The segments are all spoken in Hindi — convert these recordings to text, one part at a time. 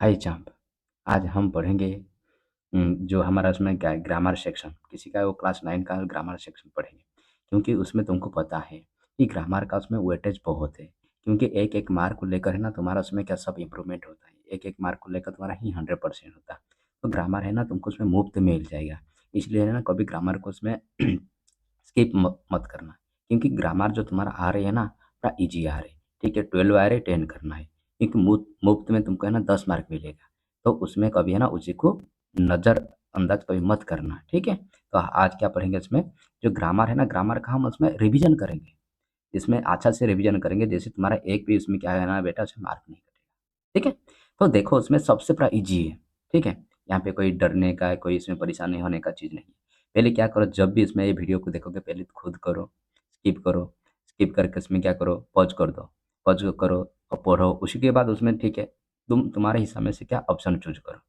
हाय चैंप। आज हम पढ़ेंगे जो हमारा उसमें ग्रामर सेक्शन किसी का वो क्लास 9 का ग्रामर सेक्शन पढ़ेंगे। क्योंकि उसमें तुमको पता है कि ग्रामर का उसमें वेटेज बहुत है। क्योंकि एक एक मार्क को लेकर है ना तुम्हारा उसमें क्या सब इम्प्रूवमेंट होता है, एक एक मार्क को लेकर तुम्हारा ही 100% होता है। तो ग्रामर है ना तुमको उसमें मुफ्त मिल जाएगा। इसलिए है ना कभी ग्रामर को उसमें स्किप मत करना। क्योंकि ग्रामर जो तुम्हारा आ रही है ना पूरा ईजी आ रही है। ठीक है, 12 आ रहे 10 करना है। क्योंकि मुफ्त मुफ्त में तुमको है ना 10 मार्क मिलेगा। तो उसमें कभी है ना उसी को नज़रअंदाज कभी मत करना, ठीक है? तो आज क्या पढ़ेंगे इसमें, जो ग्रामर है ना, ग्रामर का हम उसमें रिवीजन करेंगे। इसमें अच्छा से रिवीजन करेंगे, जैसे तुम्हारा एक भी उसमें क्या है ना बेटा, उसमें मार्क नहीं कटेगा, ठीक है? तो देखो उसमें सबसे बड़ा ईज़ी है, ठीक है? यहाँ पे कोई डरने का, कोई इसमें परेशानी होने का चीज़ नहीं है। पहले क्या करो, जब भी इसमें ये वीडियो को देखोगे पहले तो खुद करो, स्किप करके इसमें क्या करो, पॉज़ कर दो। पॉज़ करो और पढ़ो, उसी के बाद उसमें ठीक है, तुम्हारे हिसाब में से क्या ऑप्शन चूज़ करो।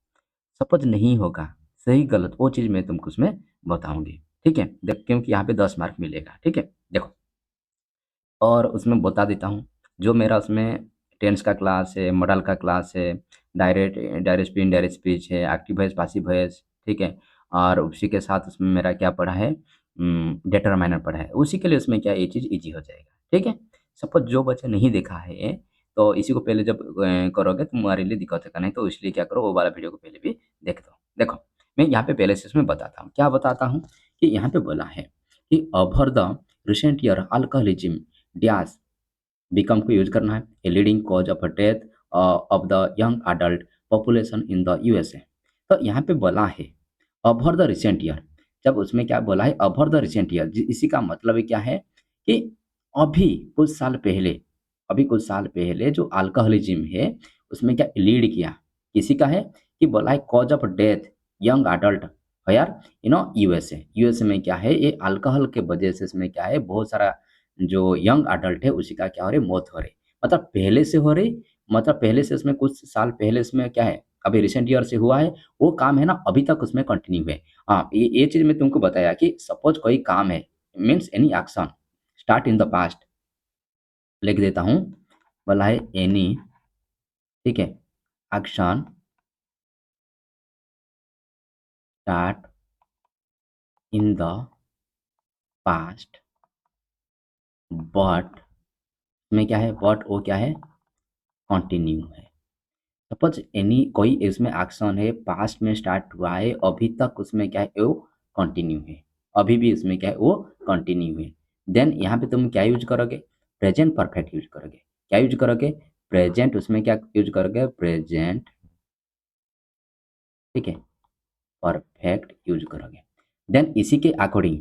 सपोज़ नहीं होगा, सही-गलत वो चीज़ मैं तुमको उसमें बताऊँगी, ठीक है? देख क्योंकि यहाँ पे 10 मार्क मिलेगा, ठीक है? देखो, और उसमें बता देता हूँ, जो मेरा उसमें टेंस का क्लास है, मॉडल का क्लास है, डायरेक्ट स्पीच, इनडायरेक्ट स्पीच है, एक्टिव वॉइस, पैसिव वॉइस, ठीक है? और उसी के साथ उसमें मेरा क्या पड़ा है, डिटरमाइनर पड़ा है। उसी के लिए उसमें क्या ये चीज़ ईज़ी हो जाएगा, ठीक है? सपोज़ जो बच्चा नहीं देखा है, तो इसी को पहले जब करोगे तो तुम्हारे लिए दिक्कत होगा, नहीं तो इसलिए क्या करो, वो वाला वीडियो को पहले भी देख दो। देखो, मैं यहाँ पे पहले से इसमें बताता हूँ, क्या बताता हूँ कि यहाँ पे बोला है कि over the recent year alcoholism dash become को यूज़ करना है, a leading cause of death of the young adult population in the USA. तो यहाँ पे बोला है ओवर द रिसेंट ईयर। जब उसमें क्या बोला है ओवर द रिसेंट ईयर, इसी का मतलब क्या है कि अभी कुछ साल पहले, अभी कुछ साल पहले जो अल्कोहलिज्म है उसमें क्या लीड किया, किसी का है कि बोला है cause of death young adult, यार यूएसए। यूएसए में क्या है, ये अल्कोहल के वजह से इसमें क्या है बहुत सारा जो यंग अडल्ट है उसी का क्या हो रही है, मौत हो रही। मतलब पहले से हो रही, मतलब पहले से उसमें कुछ साल पहले इसमें क्या है, अभी रिसेंट ईयर से हुआ है, वो काम है ना अभी तक उसमें कंटिन्यू है। हाँ, ये चीज़ मैं तुमको बताया कि सपोज़ कोई काम है, means any action start in the past, लिख देता हूँ, बोला है एनी, ठीक है, action start in the past but में क्या है, बट वो क्या है, कंटिन्यू है। सपोज एनी कोई इसमें एक्शन है, पास्ट में स्टार्ट हुआ है, अभी तक उसमें क्या है वो कंटिन्यू है, अभी भी इसमें क्या है वो कंटिन्यू है। देन यहाँ पे तुम क्या यूज करोगे, प्रेजेंट परफेक्ट यूज करोगे। क्या यूज करोगे, प्रेजेंट, उसमें क्या यूज करोगे, प्रेजेंट, ठीक है, परफेक्ट यूज करोगे। देन इसी के अकॉर्डिंग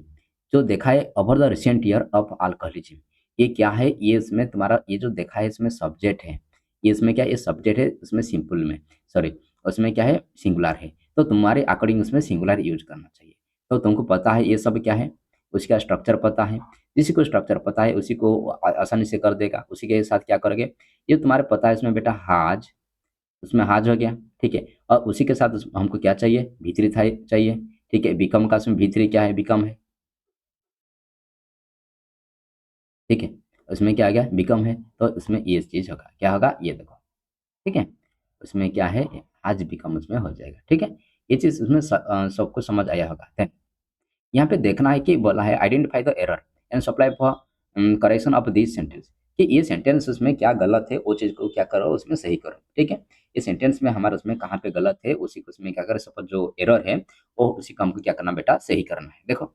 जो देखा है over the recent year of alcoholism, ये क्या है, ये इसमें तुम्हारा ये जो देखा है इसमें सब्जेक्ट है, ये इसमें क्या है, ये सब्जेक्ट है, इसमें सिंपल में, सॉरी, उसमें क्या है सिंगुलर है, तो तुम्हारे अकॉर्डिंग उसमें सिंगुलर यूज करना चाहिए। तो तुमको पता है ये सब क्या है, उसका स्ट्रक्चर पता है, जिसी को स्ट्रक्चर पता है उसी को आसानी से कर देगा। उसी के साथ क्या करोगे, ये तुम्हारे पता है इसमें बेटा हाज, उसमें हाज हो गया, ठीक है, और उसी के साथ हमको क्या चाहिए, भीतरी था चाहिए, ठीक है, बिकम का उसमें भीतरी क्या है, बिकम है, ठीक है, उसमें क्या आ गया, बिकम है, तो उसमें ये चीज़ होगा, क्या होगा ये देखो, ठीक है, उसमें क्या है, आज बिकम उसमें हो जाएगा, ठीक है। ये चीज़ उसमें सबको समझ आया होगा। Then, यहाँ पे देखना है कि बोला है identify the error and supply for correction of this sentence, कि ये सेंटेंस उसमें क्या गलत है, वो चीज़ को क्या करो उसमें सही करो, ठीक है। ये सेंटेंस में हमारा उसमें कहाँ पे गलत है, उसी को उसमें क्या करें, सपोज जो एरर है वो उसी को हमको क्या करना बेटा, सही करना है। देखो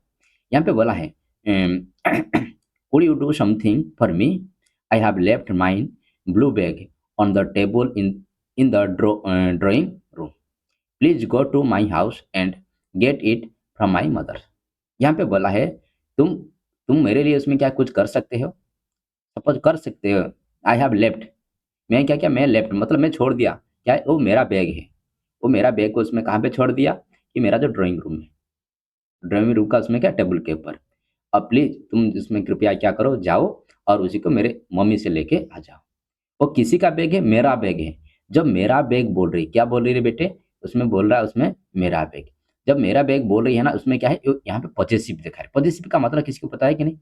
यहाँ पे बोला है could you do something for me, I have left mine blue bag on the table in the drawing room, please go to my house and get it from my mother. यहाँ पे बोला है तुम मेरे लिए उसमें क्या कुछ कर सकते हो, सपोज कर सकते हो, आई हैव लेफ्ट, मैं क्या क्या, मैं लेफ्ट मतलब मैं छोड़ दिया, क्या है? वो मेरा बैग है, वो मेरा बैग को उसमें कहाँ पे छोड़ दिया, कि मेरा जो ड्राइंग रूम है, ड्राइंग रूम का उसमें क्या टेबल के ऊपर। अब प्लीज तुम इसमें कृपया क्या करो, जाओ और उसी को मेरे मम्मी से लेके आ जाओ। वो किसी का बैग है, मेरा बैग है। जब मेरा बैग बोल रही, क्या बोल रही है बेटे, उसमें बोल रहा है उसमें मेरा बैग। जब मेरा बैग बोल रही है ना, उसमें क्या है, यहाँ पे पॉजेसिव दिखा है। पॉजेसिव का मतलब किसी को पता है कि नहीं,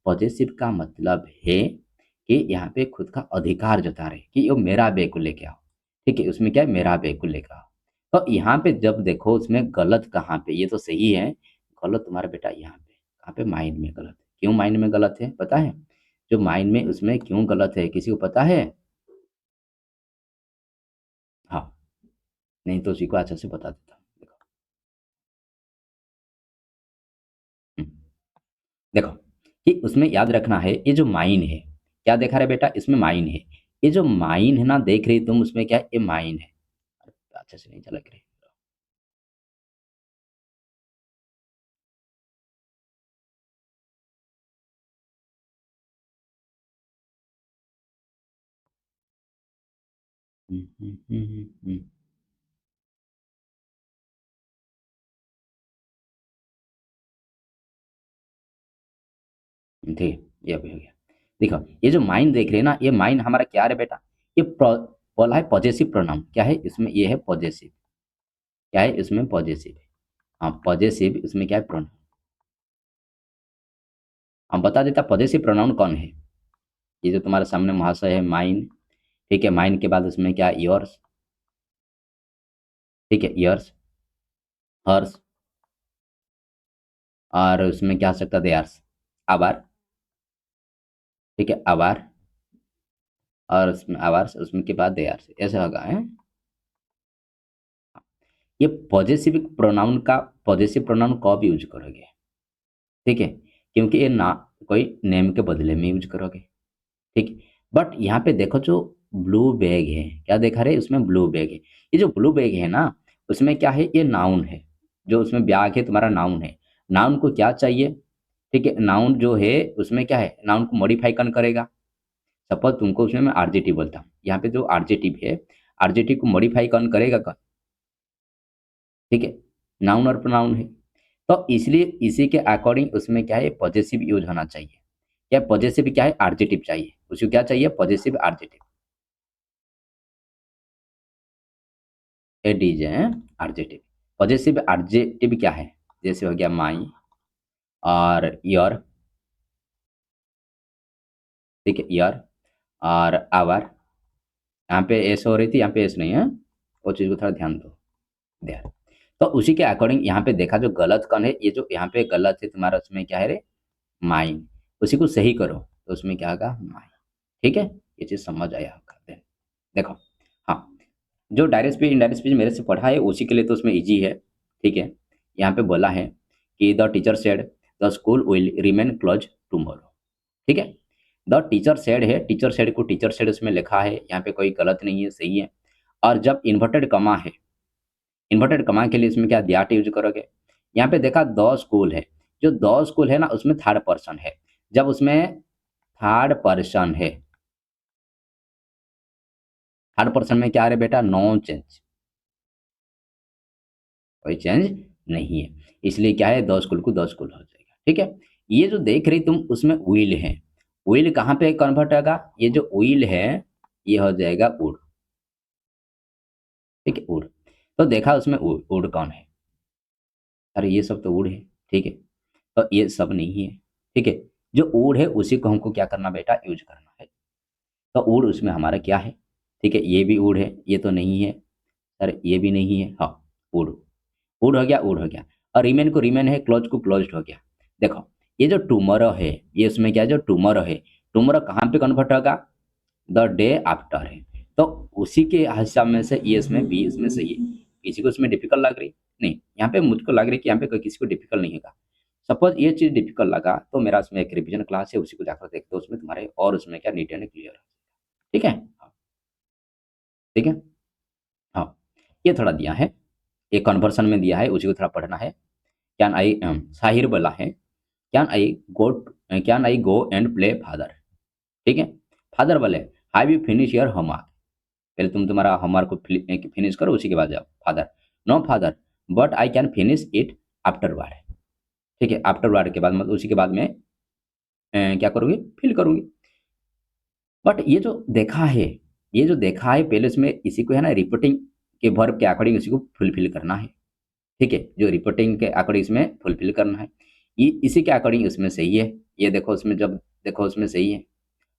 पॉजेसिव का मतलब है कि यहाँ पे खुद का अधिकार जता रहे कि ये मेरा बैग को लेके आओ। ठीक है, उसमें क्या है मेरा बैग को लेकर आओ। तो यहाँ पे जब देखो उसमें गलत कहाँ पे, ये तो सही है, गलत तुम्हारा बेटा यहाँ पे, कहाँ पे माइंड में गलत है। क्यों माइंड में गलत है पता है? जो माइंड में उसमें क्यों गलत है किसी को पता है? हाँ, नहीं तो उसी को अच्छे से बता देता हूँ। देखो, हम्म, देखो कि उसमें याद रखना है ये जो माइन है, क्या देखा रहे बेटा इसमें माइन है। ये जो माइन है ना देख रही तुम, उसमें क्या है ये माइन है। अच्छे से नहीं झलक रही। ठीक, ये भी हो गया। देखो ये जो माइन देख रहे हैं ना, ये माइन हमारा क्या है बेटा? ये बोला है पॉजेसिव प्रोनाउन, क्या है इसमें? ये है पॉजेसिव। क्या है इसमें? पॉजेसिव है। हाँ पॉजेसिव, इसमें क्या है प्रोनाउन। हम बता देता पॉजेसिव प्रोनाउन कौन है। ये जो तुम्हारे सामने महाशय है माइन, ठीक है, माइन के बाद उसमें क्या योर्स, ठीक है, योर्स, हर्स, और उसमें क्या आ सकता है देयर्स, आवर, ठीक है, आवर, और उसमें आवर्स, उसमें के बाद देयर्स, ऐसा होगा है। ये पॉजेसिव प्रोनाउन का, पॉजेसिव प्रोनाउन कब यूज करोगे? ठीक है, क्योंकि ये ना कोई नेम के बदले में यूज करोगे। ठीक है, बट यहाँ पे देखो जो ब्लू बैग है, क्या देखा रहे उसमें ब्लू बैग है। ये जो ब्लू बैग है ना, उसमें क्या है ये नाउन है। जो उसमें बैग है तुम्हारा नाउन है। नाउन को क्या चाहिए? ठीक है, नाउन जो है उसमें क्या है, नाउन को मॉडिफाई कौन करेगा? सपोज तुमको उसमें मैं आरजेटिव बोलता हूँ, यहाँ पे जो आरजेटिव है, आरजेटिव को मॉडिफाई कौन करेगा कौन? ठीक है, नाउन और प्रोनाउन है। तो इसलिए इसी के अकॉर्डिंग उसमें क्या है पॉजेसिव यूज होना चाहिए। क्या पॉजेसिव क्या है? आर्जेटिव चाहिए उसको, क्या चाहिए? पॉजेसिव आर्जेटिव। एडीजे आर्जेटिव। पॉजेसिव आर्जेटिव क्या है? जैसे हो गया माई और योर, ठीक है, योर और आवर। यहाँ पे एस हो रही थी, यहाँ पे एस नहीं है, वो चीज़ को थोड़ा ध्यान दो। ध्यान, तो उसी के अकॉर्डिंग यहाँ पे देखा जो गलत कौन है, ये जो यहाँ पे गलत है तुम्हारा, उसमें क्या है रे? माई। उसी को सही करो तो उसमें क्या होगा? माई। ठीक है, ये चीज़ समझ आया होगा। देखो, हाँ, जो डायरेक्ट स्पीच इनडायरेक्ट स्पीच मेरे से पढ़ा है उसी के लिए तो उसमें इजी है। ठीक है, यहाँ पे बोला है कि the teacher said the school will remain close tomorrow. ठीक है, द टीचर सेड है, टीचर सेड को टीचर सेड उसमें लिखा है, यहाँ पे कोई गलत नहीं है, सही है। और जब इन्वर्टेड कमा है, इन्वर्टेड कमा के लिए इसमें क्या दैट यूज करोगे? यहाँ पे देखा द स्कूल है, जो द स्कूल है ना उसमें थर्ड पर्सन है। जब उसमें थर्ड पर्सन है, थर्ड पर्सन में क्या है बेटा? नो चेंज, कोई चेंज नहीं है। इसलिए क्या है? दो स्कूल को दो स्कूल हो जाएगा। ठीक है, ये जो देख रही तुम उसमें व्हील है, व्हील कहाँ पे कन्वर्ट होगा? ये जो व्हील है ये हो जाएगा वुड। ठीक है, वुड। तो देखा उसमें वुड कौन है? अरे ये सब तो वुड है। ठीक है, तो ये सब नहीं है। ठीक है, जो वुड है उसी को हमको क्या करना बेटा? यूज करना है। तो वुड उसमें हमारा क्या है? ठीक है, ये भी वुड है, ये तो नहीं है। सर ये भी नहीं है, हाँ, वुड। वुड हो गया, वुड हो गया। और रिमेन को रिमेन है, क्लोज को क्लोज्ड हो गया। देखो ये जो टुमारो है, ये उसमें क्या है? जो टुमारो है, टुमारो कहाँ पे कन्वर्ट होगा? द डे आफ्टर है। तो उसी के हिसाब में से ये इसमें बी इसमें सही है। किसी को इसमें डिफिकल्ट लग रही? नहीं, यहाँ पे मुझको लग रही कि यहाँ पे कोई किसी को डिफिकल्ट नहीं होगा। सपोज ये चीज़ डिफिकल्ट लगा तो मेरा उसमें एक रिवीजन क्लास है, उसी को जाकर देखते हो, उसमें तुम्हारे और उसमें क्या नीट एंड क्लियर है। ठीक है, हाँ, ठीक है, हाँ, ये थोड़ा दिया है, ये कन्वर्सन में दिया है, उसी को थोड़ा पढ़ना है। कैन आई, साहिर बोला है can I go, can I go and play father. ठीक है, फादर बोले have you finish your homework. पहले तुम तुम्हारा होमवर्क को फिनिश करो, उसी के बाद जाओ। Father, no father, but I can finish it afterward. ठीक है, आफ्टर वर्ड के बाद मतलब उसी के बाद में क्या करूँगी? फिल करूँगी। बट ये जो देखा है, ये जो देखा है पहले इसमें इसी को है ना रिपोर्टिंग के वर्ब के अकॉर्डिंग इसी को फुलफिल करना है। ठीक है, जो रिपोर्टिंग के अकॉर्डिंग इसमें फुलफिल करना है, ये इसी के अकॉर्डिंग इसमें सही है। ये देखो उसमें जब देखो उसमें सही है।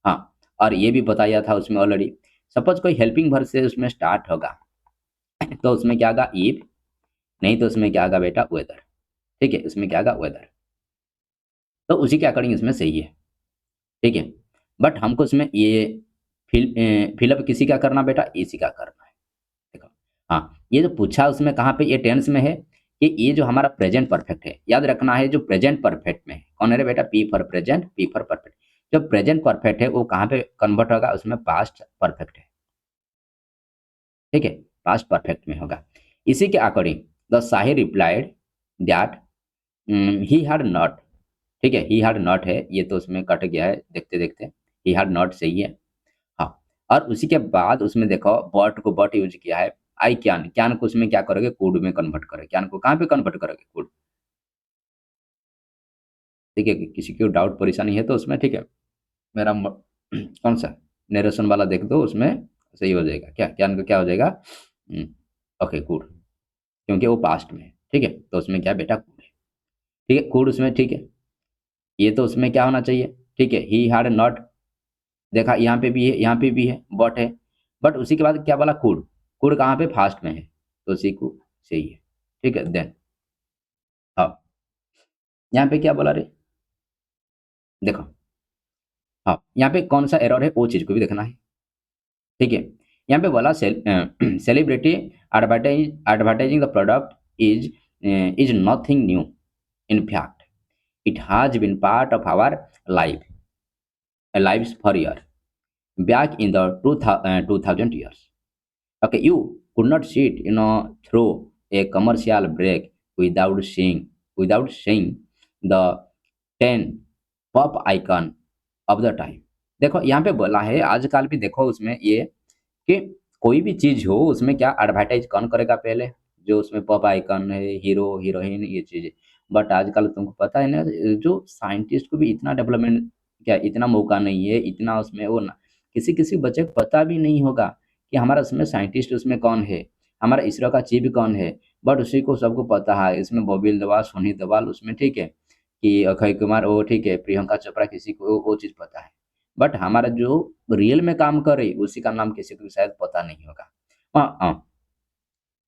हाँ, और ये भी बताया था उसमें ऑलरेडी। सपोज कोई हेल्पिंग वर्ब से उसमें स्टार्ट होगा तो उसमें क्या आएगा इफ, नहीं तो उसमें क्या आएगा बेटा वेदर। ठीक है, उसमें क्या आएगा वेदर। तो उसी के अकॉर्डिंग इसमें सही है। ठीक है, बट हमको इसमें ये फिलअप किसी का करना बेटा, इसी का करना है। देखो, हाँ, ये जो पूछा उसमें कहाँ पे ये टेंस में है कि ये जो हमारा प्रेजेंट परफेक्ट है, याद रखना है जो प्रेजेंट परफेक्ट में है कौन है रे बेटा, P for present, P for perfect. जो प्रेजेंट परफेक्ट है वो कहाँ पे कन्वर्ट होगा, उसमें पास्ट परफेक्ट है। ठीक है, पास्ट परफेक्ट में होगा। इसी के according the Sahir replied that he had not. ठीक है, ही हैड नॉट है, ये तो उसमें कट गया है देखते देखते, ही हैड नॉट सही है। हाँ, और उसी के बाद उसमें देखो बट को बट यूज किया है। आई कैन, कैन को उसमें क्या करोगे, कुड में कन्वर्ट करोगे। कैन को कहाँ पे कन्वर्ट करोगे, कुड। ठीक है, किसी को डाउट परेशानी है तो उसमें ठीक है, मेरा कौन सा नरेशन वाला देख दो, उसमें सही हो जाएगा। क्या कैन को क्या हो जाएगा, ओके गुड, क्योंकि वो पास्ट में है। ठीक है, तो उसमें क्या बेटा कुड है। ठीक है, कुड उसमें ठीक है, ये तो उसमें क्या होना चाहिए। ठीक है, ही हैड नॉट, देखा यहाँ पे भी है, यहाँ पे भी है, बट है। बट उसी के बाद क्या बोला, कुड। कुड कहाँ पे, फास्ट में है, तो उसी को सही है। ठीक है, देन हाँ, यहाँ पे क्या बोला रे, देखो, हाँ, यहाँ पे कौन सा एरर है वो चीज को भी देखना है। ठीक है, यहाँ पे बोला celebrity advertising the product is is nothing new, in fact it has been part of our life lives for year back in the 2000 years. Okay, you could not sit, through a commercial break without seeing the 10 pop icon of the time. देखो यहाँ पे बोला है आजकल भी, देखो उसमें ये कि कोई भी चीज हो उसमें क्या एडवर्टाइज कौन करेगा पहले, जो उसमें पॉप आइकन है, हीरो हीरोइन, ये चीजें। बट आजकल तुमको पता है ना, जो साइंटिस्ट को भी इतना डेवलपमेंट, क्या इतना मौका नहीं है, इतना उसमें वो ना, किसी किसी बच्चे को पता भी नहीं होगा कि हमारा उसमें साइंटिस्ट उसमें कौन है, हमारा इसरो का चीफ कौन है। बट उसी को सबको पता है, इसमें बॉबी देओल, सोनी देओल उसमें, ठीक है, कि अक्षय कुमार वो, ठीक है, प्रियंका चोपड़ा, किसी को वो चीज पता है। बट हमारा जो रियल में काम करे उसी का नाम किसी को भी शायद पता नहीं होगा। हाँ हाँ,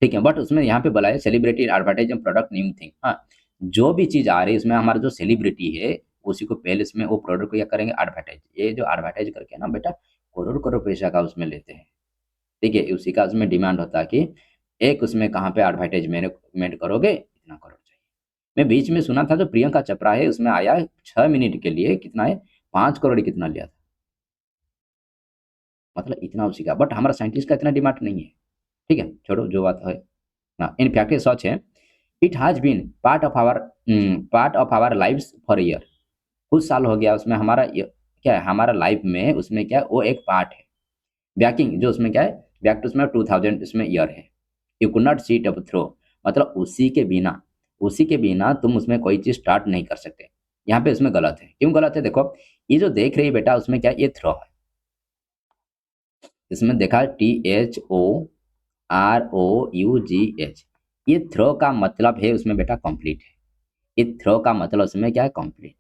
ठीक है, बट उसमें यहाँ पे बोला है celebrity advertise product new thing. हाँ, जो भी चीज आ रही है इसमें हमारा जो सेलिब्रिटी है उसी को पहले इसमें वो प्रोडक्ट को क्या करेंगे, एडवर्टाइज। ये जो एडवर्टाइज करके ना बेटा करोड़ करोड़ पैसा का उसमें लेते हैं। ठीक है, उसी का उसमें डिमांड होता है कि एक उसमें कहाँ पे एडवर्टाइजमेंट करोगे, इतना करोड़ चाहिए। मैं बीच में सुना था जो प्रियंका चोपड़ा है उसमें आया 6 मिनट के लिए कितना है, 5 करोड़ कितना लिया था, मतलब इतना उसी का। बट हमारा साइंटिस्ट का इतना डिमांड नहीं है। ठीक है, छोड़ो जो बात है। हाँ, इन फैक्ट ये सच है, it has been part of our lives for year. कुछ साल हो गया उसमें हमारा क्या है, हमारा लाइफ में उसमें क्या है, वो एक पार्ट है। बैकिंग जो उसमें क्या है, बैक टू उसमें 2000 इसमें ईयर है। You could not see up throw, मतलब उसी के बिना तुम उसमें कोई चीज स्टार्ट नहीं कर सकते। यहाँ पे उसमें गलत है, क्यों गलत है देखो, ये जो देख रही है बेटा उसमें क्या है, ये थ्रो है। इसमें देखा THOROUGH, ये थ्रो का मतलब है उसमें बेटा कंप्लीट है। ये थ्रो का मतलब उसमें क्या है, कंप्लीट।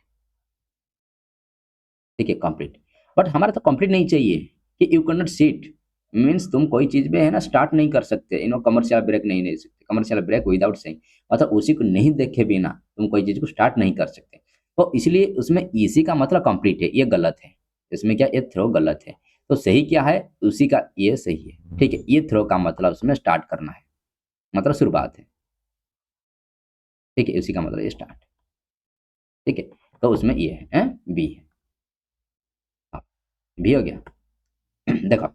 ठीक है, कंप्लीट। बट हमारा तो कंप्लीट नहीं चाहिए कि you can not seat, means तुम कोई चीज में है ना स्टार्ट नहीं कर सकते, कमर्शियल ब्रेक नहीं ले सकते, कमर्शियल ब्रेक विदाउट सेइंग, मतलब उसी को नहीं देखे बिना तुम कोई चीज को स्टार्ट नहीं कर सकते। तो इसलिए उसमें इसी का मतलब कंप्लीट है, ये गलत है। इसमें क्या, ये थ्रो गलत है। तो सही क्या है, उसी का ये सही है। ठीक है, ये थ्रो का मतलब उसमें स्टार्ट करना है, मतलब शुरुआत है। ठीक है, उसी का मतलब ये स्टार्ट। ठीक है, तो उसमें ये है, बी है। हाँ, बी हो गया। देखो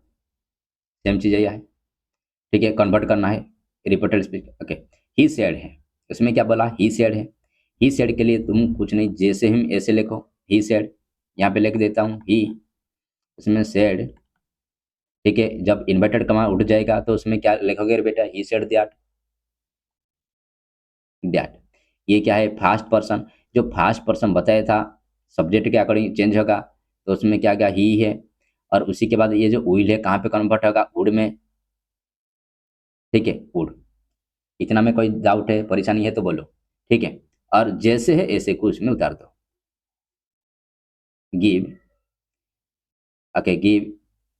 सेम चीज है। ठीक है, कन्वर्ट करना है, reported speech. Okay, he said है, इसमें क्या बोला, ही सेड है। ही सेड के लिए तुम कुछ नहीं, जैसे हम ऐसे लिखो, ही सेड, यहाँ पे लिख देता हूँ ही, इसमें सेड। ठीक है, जब इन्वर्टेड कमा उठ जाएगा तो उसमें क्या लिखोगे रे बेटा, ही सेड दैट। दैट, ये क्या है, फास्ट पर्सन, जो फास्ट पर्सन बताया था सब्जेक्ट के अकॉर्डिंग चेंज होगा, तो उसमें क्या गया, ही है। और उसी के बाद ये जो विल है कहाँ पे कन्वर्ट होगा, वुड में। ठीक है, वुड। इतना में कोई डाउट है, परेशानी है तो बोलो। ठीक है, और जैसे है ऐसे को उसमें उतार दो। गिव, ओके गिव,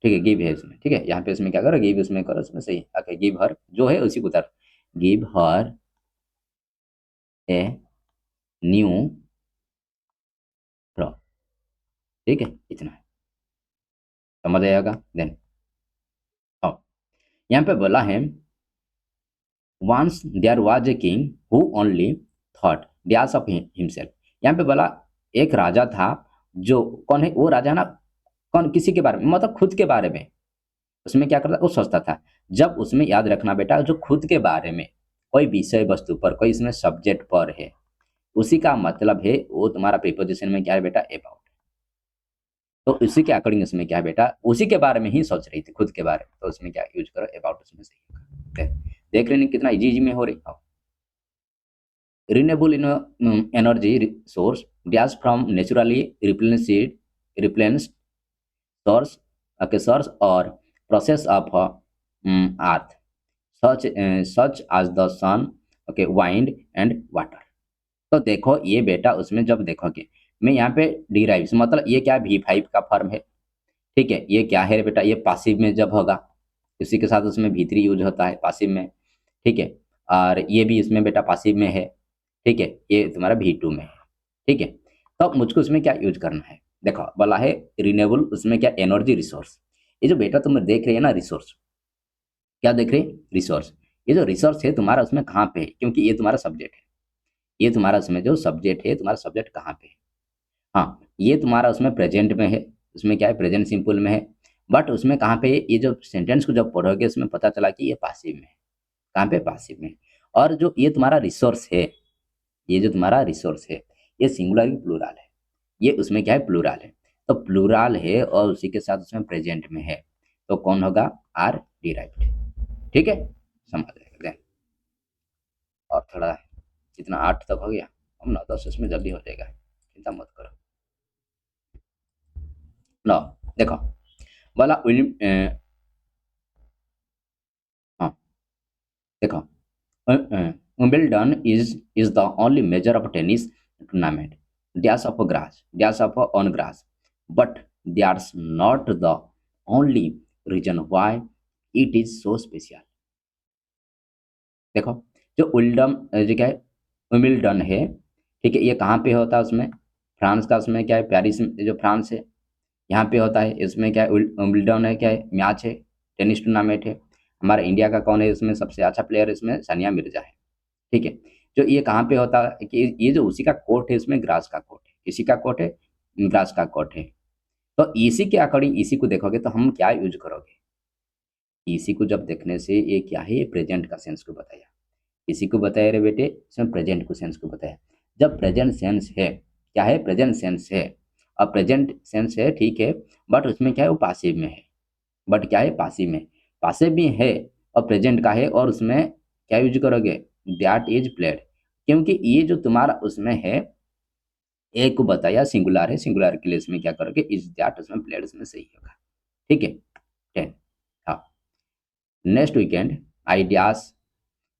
ठीक है, गिव है इसमें, ठीक है, यहाँ पे इसमें क्या करो, गिव इसमें करो, इसमें सही है। ओके, गिव हर जो है उसी को उतार, give her a new frock, ठीक है, इतना है, समझ आएगा। देन हाँ, यहाँ पे बोला है once there was a king who only thought dash of himself. यहाँ पे बोला एक राजा था, जो कौन है वो राजा ना, कौन किसी के बारे में, मतलब खुद के बारे में उसमें क्या करता, वो सोचता था। जब उसमें याद रखना बेटा, जो खुद के बारे में कोई विषय वस्तु पर, कोई इसमें सब्जेक्ट पर है, उसी का मतलब है वो तुम्हारा प्रीपोजिशन में क्या है बेटा, अबाउट। तो उसी के अकॉर्डिंग इसमें क्या है बेटा, उसी के बारे में ही सोच रही थी, खुद के बारे में, तो उसमें क्या यूज करो, अबाउट, उसमें सही होगा। देख रहे हैं कितना इजी इजी में हो रही है। Renewable energy source gas from naturally replenished source, okay, source or process of earth, such as the sun, okay, wind and water। तो देखो ये बेटा उसमें जब देखोगे, मैं यहाँ पे डिराइव मतलब ये क्या V5 का फॉर्म है, ठीक है, ये क्या है बेटा, ये पासिव में जब होगा, इसी के साथ उसमें V3 यूज होता है पासिव में, ठीक है, और ये भी इसमें बेटा पासिव में है, ठीक है, ये तुम्हारा V2 में है, ठीक है। तो मुझको उसमें क्या यूज करना है, देखो बोला है रिन्यूएबल, उसमें क्या एनर्जी रिसोर्स, ये जो बेटा तुम देख रहे हैं ना रिसोर्स, क्या देख रहे हैं, रिसोर्स, ये जो रिसोर्स है तुम्हारा उसमें कहाँ पे है, क्योंकि ये तुम्हारा सब्जेक्ट है, ये तुम्हारा उसमें जो सब्जेक्ट है, तुम्हारा सब्जेक्ट कहाँ पे है, हाँ ये तुम्हारा उसमें प्रेजेंट में है, उसमें क्या है प्रेजेंट सिंपल में है, बट उसमें कहाँ पे है, ये जो सेंटेंस को जब पढ़ोगे उसमें पता चला कि ये पासिव में है, कहाँ पे, पासिव में। और जो ये तुम्हारा रिसोर्स है, ये जो तुम्हारा रिसोर्स है, ये सिंगुलर की प्लूरल है, ये उसमें क्या है, प्लूरल है, तो प्लूरल है और उसी के साथ उसमें प्रेजेंट में है, तो कौन होगा, आर डिराइव्ड, ठीक है, समझ गए। और थोड़ा कितना 8 तक हो गया, हम 9 10 इसमें जल्दी हो जाएगा, चिंता मत करो। लो देखो बोला हाँ देखो, Wimbledon is the only major of tennis tournament. Dash of grass, dash of on grass, but that's not the only reason why it is so special। देखो जो उल्डम जो क्या है, विम्बलडन है, ठीक है, ये कहाँ पे होता है, उसमें फ्रांस का, उसमें क्या है, पेरिस जो फ्रांस है, यहाँ पे होता है, इसमें क्या है, विम्बलडन है, क्या है, मैच है, टेनिस टूर्नामेंट है। हमारा इंडिया का कौन है इसमें सबसे अच्छा प्लेयर, इसमें सानिया मिर्जा है, ठीक है। जो ये कहाँ पे होता है कि ये जो उसी का कोर्ट है, इसमें ग्रास का कोर्ट है, इसी का कोर्ट है, ग्रास का कोर्ट है। तो इसी के अकॉर्डिंग इसी को देखोगे तो हम क्या यूज करोगे, इसी को जब देखने से ये क्या है, ये प्रेजेंट का सेंस को बताया, इसी को बताया रे बेटे, इसमें प्रेजेंट को सेंस को बताया। जब प्रेजेंट सेंस है, क्या है, प्रेजेंट सेंस है, अब प्रेजेंट सेंस है, ठीक है, बट उसमें क्या है, वो पासिव में है, बट क्या है, पासिव में, पासिव भी है और प्रेजेंट का है, और उसमें क्या यूज करोगे, दैट इज प्लेड, क्योंकि ये जो तुम्हारा उसमें है, एक को बताया सिंगुलर है, सिंगुलर के लिए इसमें क्या करोगे, इज दैट, उसमें प्लेड उसमें सही होगा, ठीक है। 10 हाँ, next weekend I dash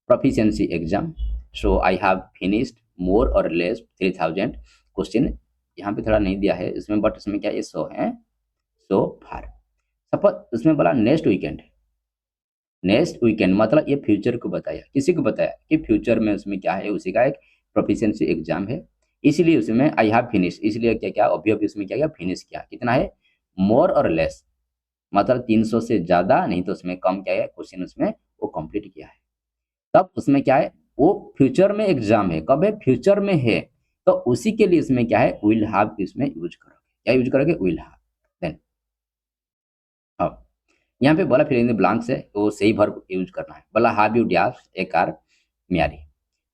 proficiency exam, so I have finished more or less 3000 question, यहाँ पे थोड़ा नहीं दिया है इसमें, बट इसमें क्या ये सो है, सो फार। सपोज इसमें बोला नेक्स्ट वीकेंड, नेक्स्ट वीकेंड मतलब ये फ्यूचर को बताया, किसी को बताया कि फ्यूचर में उसमें क्या है, उसी का एक प्रोफिशिएंसी एग्जाम है, इसलिए उसमें आई हैव फिनिश, इसलिए क्या क्या अभी अभी उसमें क्या क्या फिनिश किया, कितना है, मोर और लेस, मतलब 300 से ज़्यादा नहीं तो उसमें कम क्या है क्वेश्चन, उसमें वो कंप्लीट किया है। तब उसमें क्या है, वो फ्यूचर में एग्जाम है, कब है, फ्यूचर में है, तो उसी के लिए इसमें क्या है, विल हैव इसमें यूज करोगे, क्या यूज करोगे, विल हैव। देन अब यहाँ पे बोला फिर इन ब्लैंक्स है, तो सही वर्ब यूज करना है, बोला have you dash a car म्यारी।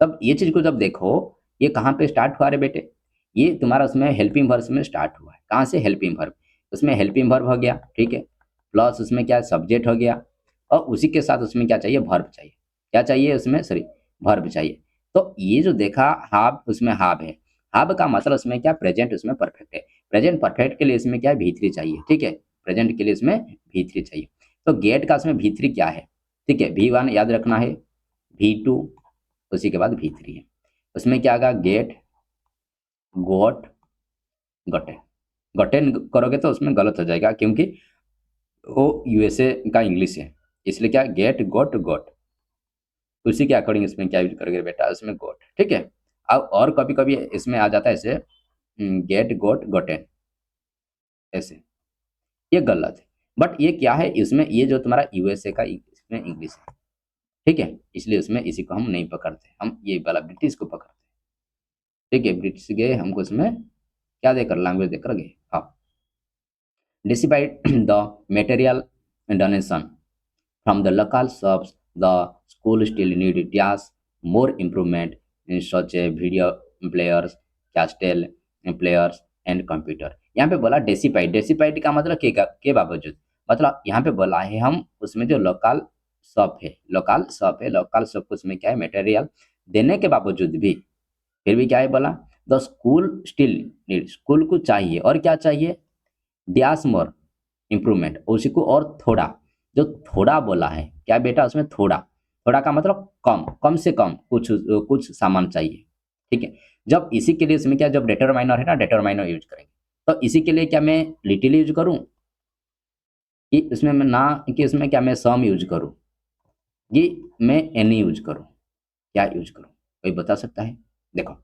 तब ये चीज को जब देखो, ये कहाँ पे स्टार्ट हुआ रे बेटे, ये तुम्हारा उसमें हेल्पिंग वर्ब में स्टार्ट हुआ है, कहाँ से, हेल्पिंग वर्ब, उसमें हेल्पिंग वर्ब हो गया, ठीक है, प्लस उसमें क्या सब्जेक्ट हो गया, और उसी के साथ उसमें क्या चाहिए, वर्ब चाहिए, क्या चाहिए उसमें, सॉरी वर्ब चाहिए। तो ये जो देखा हाब, उसमें हाब है, हाब का मतलब उसमें क्या, प्रेजेंट उसमें परफेक्ट है, प्रेजेंट परफेक्ट के लिए इसमें क्या है, V3 चाहिए, ठीक है, प्रेजेंट के लिए इसमें V3 चाहिए। तो गेट का उसमें V3 क्या है, ठीक है, V1 याद रखना है, V2 उसी के बाद V3 है, उसमें क्या आएगा, गेट, गोट, गटे, गटेन करोगे तो उसमें गलत हो जाएगा, क्योंकि वो यूएसए का इंग्लिश है, इसलिए क्या गेट, गोट, गोट, उसी के अकॉर्डिंग इसमें क्या यूज़ करोगे बेटा, इसमें गोट, ठीक है? अब और कभी-कभी इसमें आ जाता है ऐसे गेट, गोट, गोटेन, ऐसे, ये गलत है। बट ये क्या है, इसमें ये जो तुम्हारा यूएसए का इसमें इंग्लिश है, ठीक है? इसलिए इसमें इसी को हम नहीं पकड़ते, हम ये वाला ब्रिटिश को पकड़ते हैं, ठीक है? ब्रिटिश गए, हमको इसमें क्या देकर, लैंग्वेज देकर गए। हाँ, despite the material donation from the local shops, the school still need tasks more improvement in such a video players, castle players and computer। यहाँ पे बोला डेसिपाइट, डेसिपाइट का मतलब के बावजूद, मतलब यहाँ पे बोला है हम उसमें जो लोकल शॉप है, लोकल शॉप है, लोकल शॉप को उसमें क्या है मटेरियल देने के बावजूद भी, फिर भी क्या है बोला, the school still need, school को चाहिए और क्या चाहिए, डैश मोर इम्प्रूवमेंट, उसी को और थोड़ा, जो थोड़ा बोला है क्या बेटा, उसमें थोड़ा, थोड़ा का मतलब कम, कम से कम कुछ कुछ सामान चाहिए, ठीक है? जब इसी के लिए इसमें क्या, जब डिटरमाइनर है ना, डिटरमाइनर यूज करेंगे, तो इसी के लिए क्या मैं लिटिल यूज करूं, कि इसमें मैं ना, कि इसमें क्या मैं सम यूज करूं, कि मैं एनी यूज करूं, क्या यूज करूं, कोई बता सकता है? देखो,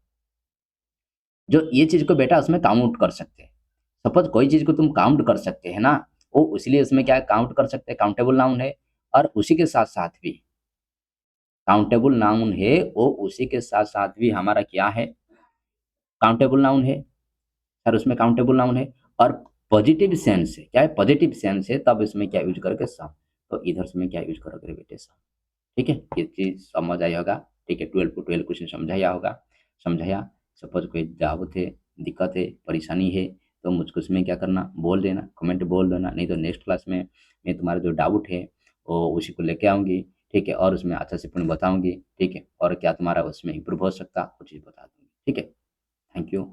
जो ये चीज को बेटा उसमें काउंट कर सकते हैं, सपोज कोई चीज को तुम काउंट कर सकते हैं ना, वो इसलिए उसमें क्या है, काउंट कर सकते हैं, काउंटेबल नाउन है, और उसी के साथ साथ भी काउंटेबल नाउन है, वो उसी के साथ साथ भी हमारा क्या है, काउंटेबल नाउन है, सर उसमें काउंटेबल नाउन है, और पॉजिटिव सेंस है, क्या है, पॉजिटिव सेंस है, तब इसमें क्या यूज करोगे, सम, तो इधर से में क्या यूज करोगे बेटे, सम, ठीक है? ये चीज समझ आया होगा, ठीक है? 12 को 12 क्वेश्चन समझाया होगा, समझाया, सपोज कोई डाउट है, दिक्कत है, परेशानी है, तो मुझको उसमें क्या करना, बोल देना, कमेंट बोल देना, नहीं तो नेक्स्ट क्लास में मैं तुम्हारा जो डाउट है वो उसी को लेके आऊँगी, ठीक है? और उसमें अच्छा से पूर्ण बताऊँगी, ठीक है? और क्या तुम्हारा उसमें इम्प्रूव हो सकता, वो चीज़ बता दूँगी, ठीक है? Thank you.